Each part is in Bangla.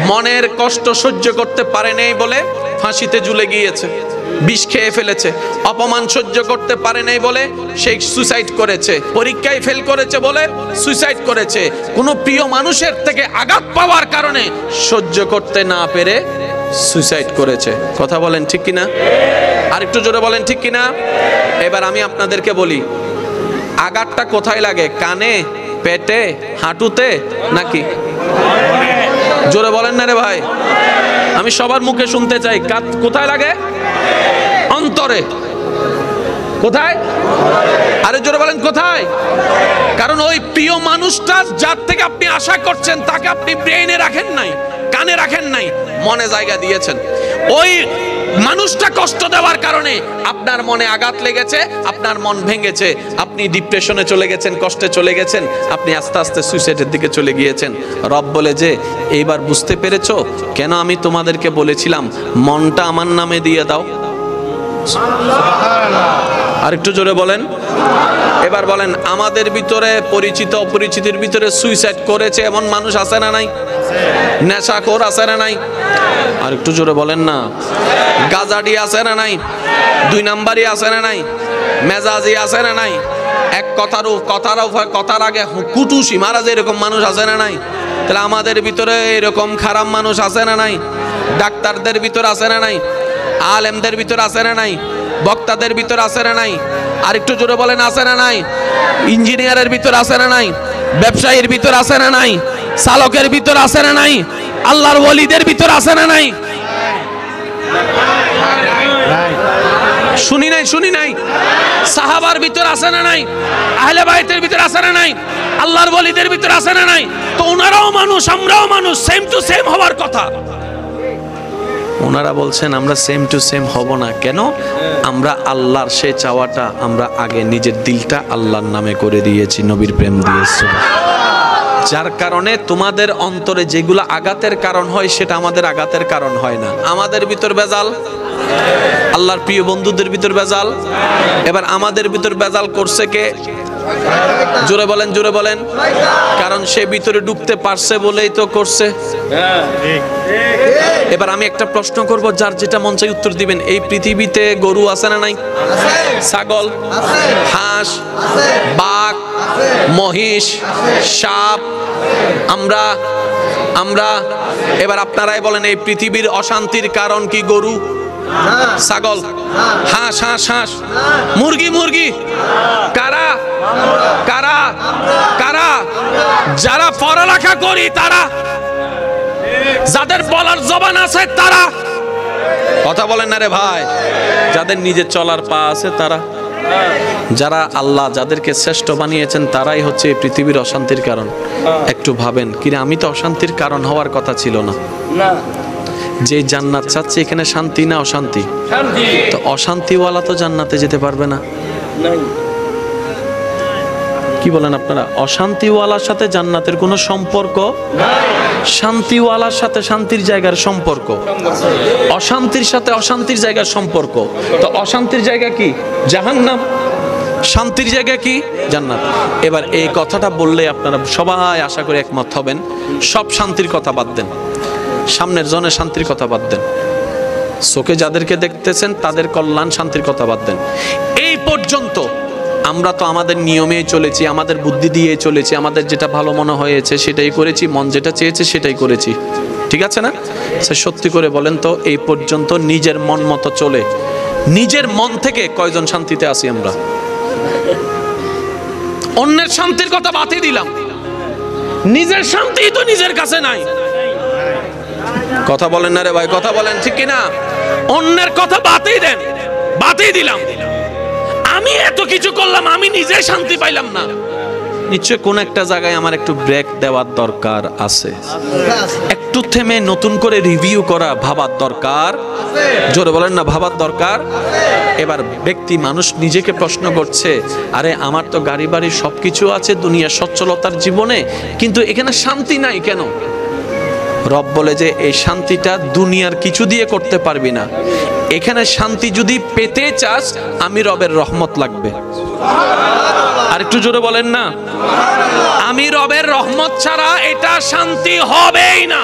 মনের কষ্ট সহ্য করতে পারে নাই বলে ফাঁসিতে ঝুলে গিয়েছে, বিষ খেয়ে ফেলেছে। অপমান সহ্য করতে পারে নাই বলে সে সুইসাইড করেছে। পরীক্ষায় ফেল করেছে বলে সুইসাইড করেছে। কোনো প্রিয় মানুষের থেকে আঘাত পাওয়ার কারণে সহ্য করতে না পেরে সুইসাইড করেছে। কথা বলেন ঠিক কিনা? আর একটু জোরে বলেন ঠিক কিনা? এবার আমি আপনাদেরকে বলি, আঘাতটা কোথায় লাগে? কানে, পেটে, হাঁটুতে নাকি? জোরে বলেন না রে ভাই, আমি সবার মুখে শুনতে চাই। কোথায় লাগে? অন্তরে। কোথায়? আরে জোরে বলেন কোথায়? কারণ ওই প্রিয় মানুষটা যার থেকে আপনি আশা করছেন তাকে আপনি ব্রেইনে রাখেন নাই, কানে রাখেন নাই, মনে জায়গা দিয়েছেন। ওই মানুষটা কষ্ট দেওয়ার কারণে আপনার মনে আঘাত লেগেছে, আপনার মন ভেঙেছে, আপনি ডিপ্রেশনে চলে গেছেন, কষ্টে চলে গেছেন, আপনি আস্তে আস্তে সুইসাইডের দিকে চলে গিয়েছেন। রব বলে যে এইবার বুঝতে পেরেছো কেন আমি তোমাদেরকে বলেছিলাম মনটা আমার নামে দিয়ে দাও? আর একটু জোরে বলেন। এবার বলেন, আমাদের ভিতরে পরিচিত অপরিচিতের ভিতরে সুইসাইড করেছে এমন মানুষ আছে না নাই? নেশাখোর আছে না নাই? আর একটু জোরে বলেন না। গাজাডি আছে না নাই? দুই নাম্বারই আছে না নাই? মেজাজি আছে না নাই? এক কথার আগে কুটুসি মারা যে এরকম মানুষ আছে না নাই? তাহলে আমাদের ভিতরে এরকম খারাপ মানুষ আছে না নাই? ডাক্তারদের ভিতর আছে না নাই? আলেমদের ভিতর আছে না নাই? বক্তাদের ভিতর আছে না নাই? আর একটু জোরে বলেন আছে না নাই? ইঞ্জিনিয়ারের ভিতর আছে না নাই? ব্যবসায়ীর ভিতর আছে না নাই? চালকের ভিতর আছে না নাই? আল্লাহর ওলিদের ভিতর আছে না নাই? শুনি নাই? সাহাবার ভিতর আছে না নাই? আহলে বাইতের ভিতর আছে না নাই? আল্লাহর ওলিদের ভিতর আছে না নাই? তো ওনারাও মানুষ, আমরাও মানুষ, সেম টু সেম হওয়ার কথা। ওনারা বলছেন আমরা সেম টু সেম হব না। কেন? আমরা আল্লাহর সেই চাওয়াটা আমরা আগে নিজের দিলটা আল্লাহর নামে করে দিয়েছি, নবীর প্রেম দিয়েছি। যার কারণে তোমাদের অন্তরে যেগুলো আঘাতের কারণ হয় সেটা আমাদের আঘাতের কারণ হয় না। আমাদের ভিতর বেজাল, আল্লাহর প্রিয় বন্ধুদের ভিতর বেজাল। এবার আমাদের ভিতর বেজাল করছে কে? জোরে বলেন। কারণ সে ভিতরে ঢুকতে পারছে বলেই তো করছে। এবার আমি একটা প্রশ্ন করব, যার যেটা মন চাই উত্তর দিবেন। এই পৃথিবীতে গরু আছে না নাই? ছাগল, হাঁস, বাঘ, মহিষ, সাপ, আমরা এবার আপনারাই বলেন, এই পৃথিবীর অশান্তির কারণ কি? গরু, ছাগল, হাঁস, মুরগি। কারা? যারা পড়ালেখা করি তারা, যাদের বলার জবান আছে তারা। কথা বলেন না রে ভাই। যাদের নিজের চলার পা আছে তারা। যারা আল্লাহ যাদেরকে শ্রেষ্ঠ বানিয়েছেন তারাই হচ্ছে এই পৃথিবীর অশান্তির কারণ। একটু ভাবেন, কিরে আমি তো অশান্তির কারণ হওয়ার কথা ছিল না। যে জান্নাত চাচ্ছে এখানে শান্তি না অশান্তি? তো অশান্তিওয়ালা তো জান্নাতে যেতে পারবে না। কি বলেন আপনারা? অশান্তিওয়ালার সাথে জান্নাতের কোনো সম্পর্ক নাই। শান্তিওয়ালার সাথে শান্তির জায়গার সম্পর্ক, অশান্তির সাথে অশান্তির জায়গার সম্পর্ক। তো অশান্তির জায়গা কি? জাহান্নাম। শান্তির জায়গা কি? জান্নাত। এবার এই কথাটা বললে আপনারা সবাই আশা করি একমত হবেন। সব শান্তির কথা বাদ দেন, সামনের জনের শান্তির কথা বাদ দেন, চোখে যাদেরকে দেখতেছেন তাদের কল্যাণ শান্তির কথা বাদ দেন। এই পর্যন্ত আমরা তো আমাদের নিয়মে চলেছি, আমাদের বুদ্ধি দিয়ে চলেছি, আমাদের যেটা ভালো মনে হয়েছে সেটাই করেছি, মন যেটা চেয়েছে সেটাই করেছি। ঠিক আছে না? সত্যি করে বলেন তো, এই পর্যন্ত নিজের মন মতো চলে নিজের মন থেকে কয়জন শান্তিতে আছি আমরা? অন্যের শান্তির কথা বাদই দিলাম, নিজের শান্তি তো নিজের কাছে নাই। কথা বলেন না রে ভাই, কথা বলেন ঠিক কিনা? অন্যের কথা বাদই দেন, বাদই দিলাম। আমি এত কিছু করলাম, আমি নিজে শান্তি পাইলাম না। নিশ্চয় কোন একটা জায়গায় আমার একটু ব্রেক দেওয়ার দরকার আছে, একটু থেমে নতুন করে রিভিউ করা, ভাবার দরকার। জোরে বলেন না, ভাবার দরকার। এবার ব্যক্তি মানুষ নিজেকে প্রশ্ন করছে, আরে আমার তো গাড়ি বাড়ি সবকিছু আছে দুনিয়া সচ্ছলতার জীবনে, কিন্তু এখানে শান্তি নাই কেন? রব বলে যে এই শান্তিটা দুনিয়ার কিছু দিয়ে করতে পারবি না। এখানে শান্তি যদি পেতে চাস, আমি রবের রহমত লাগবে। আর একটু জোরে বলেন না, আমি রবের রহমত ছাড়া এটা শান্তি হবেই না।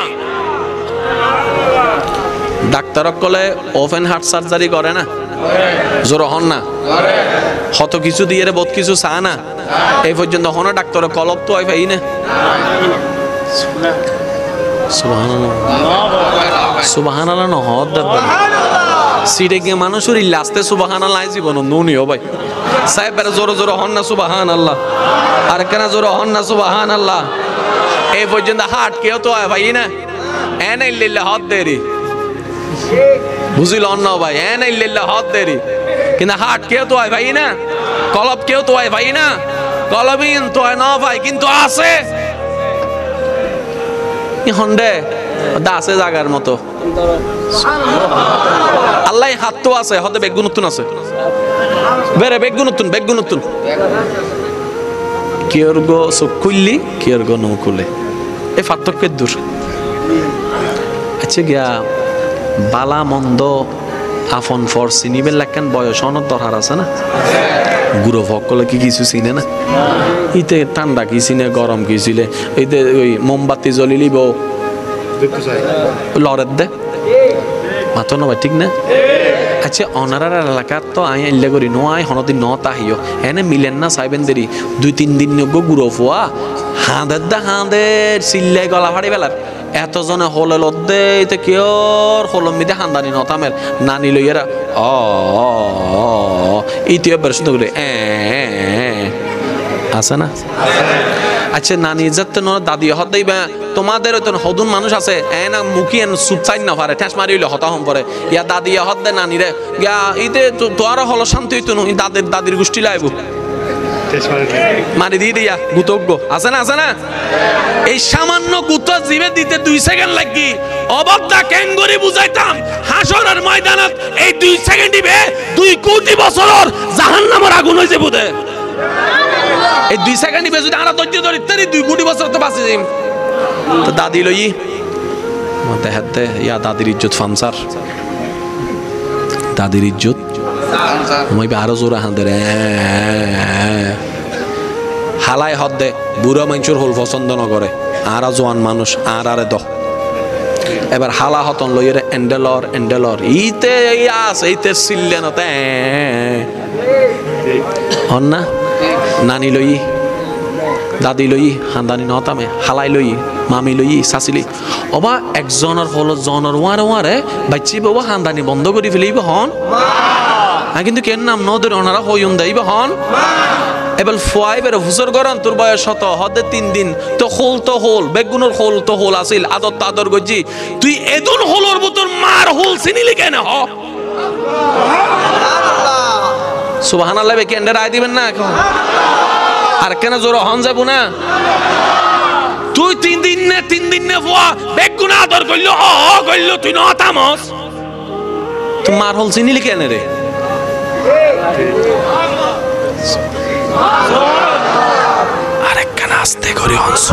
ডাক্তারক কলে ওপেন হার্ট সার্জারি করে না, জোর হন না, হত কিছু দিয়ে বহুত কিছু চা না, এই পর্যন্ত হন ডাক্তার কলব তো হয় পাই না। সুবহানাল্লাহ নহদ দাব্বা সিটে গিয়ে মানুষের লাস্টে সুবহানাল্লাহ জীবন নুনিও ভাই সাহেবের জোরে জোরে হন না সুবহানাল্লাহ, আর কেন জোরে হন না সুবহানাল্লাহ। এই পর্যন্ত হাট কেউ তো হয় ভাই না, এনে লিল্লা হদ দেরি বুঝিল অন্য ভাই, এনে লিল্লা হদ দেরি, কিন্তু হাট কেউ তো হয় ভাই না, কলব কেউ তো হয় ভাই না, কলবিন তো হয় না ভাই, কিন্তু আছে হন্ডে আছে জাগার মতো আল্লাহ হাত তো আছে, হতে বেগ নতুন আছে বেড়ে বেগ নতুন কিয়র গো চোখ খুললি কিয়র গো নৌ খুলে, এই পার্থক্যের দূর। আচ্ছা গিয়া বালা মন্দ আফন ফর চিনিবেল লাগান বয়স অনেক দরকার আছে না, গুরু ভক্কলে কি কিছু চিনে না, ইতে ঠান্ডা কি চিনে গরম কি ছিলে, এইতে ওই মোমবাতি জ্বলি লিব লড়ের দে মাথো নয় ঠিক না। আচ্ছা অনারার এলাকার তো আই আইলে করি নো আই হনদিন ন তাহিও এনে মিলেন না সাইবেন দেরি 2-3 দিন নগো গুরো ফোয়া হাঁদের চিল্লাই গলা ফাড়ি বেলার এতজনে হলে লদ্দে এতে কিয়র হলম মিদে হান্দানি নতামের নানি লইয়েরা ইতিও বের শুধু করে আছে না। আচ্ছা নানি যাতে ন দাদি হত দিবা তোমাদের তো হদুন মানুষ আছে এনা মুখি এন সুপ চাই না পারে ঠেস মারিলে হতা হম পরে ইয়া দাদি হত দে নানি রে গা ইতে তোর হলো শান্তি হইতো না দাদির গোষ্ঠী লাইব মারি দিয়ে দিয়া গুতজ্ঞ আছে না এই সামান্য গুত জিবে দিতে 2 সেকেন্ড লাগি অবদ্ধা ক্যাঙ্গুরি বুঝাইতাম হাসরের ময়দানত এই 2 সেকেন্ড দিবে 2 কোটি বছরের জাহান্নামের আগুন হইছে বুদে এই 2 সেকেন্ড দিবে যদি আমরা ধৈর্য ধরি তারি 2 কোটি বছর তো বাঁচে যাইম। তো দাদি লই মতে হাতে ইয়া দাদির ইজ্জত ফামসার দাদির ইজ্জত মই আরো জোরা হাঁদে রে হালাই হদ দে বুড়া মানুষের হল পছন্দ ন করে আর জোয়ান মানুষ আর আরে দ এবার হালা হতন লইরে এন্ডেলর ইতে আছে ইতে সিল্লেন তে হন না নানি লই দাদি লই হান্দানি নতামে হালাই লই মামি লই সাসিলি অবা একজনের হল জনের ওয়ারে বাচ্চি বাবা হান্দানি বন্ধ করে ফেলিব হন কিন্তু কেন নাম নদের ওনারা হইন দেইব হন এবার ফুয়াইবের হুজুর গরন তোর বয়স শত হদে 3 দিন তো হোল বেগুনের হোল তো হোল আছিল আদর তাদর গজি তুই এদুন হোলর বুতর মার হোল চিনিলি কেন হ সুবহানাল্লাহ বে কেন্ডার আই দিবেন না আর কেন জোর হন যাব না তুই 3 দিন নে ফুয়া বেগুন আদর কইলো কইলো তুই না তামস তুই মার হোল চিনিলি কেন রে আরেকখানা আস্তে করে হনস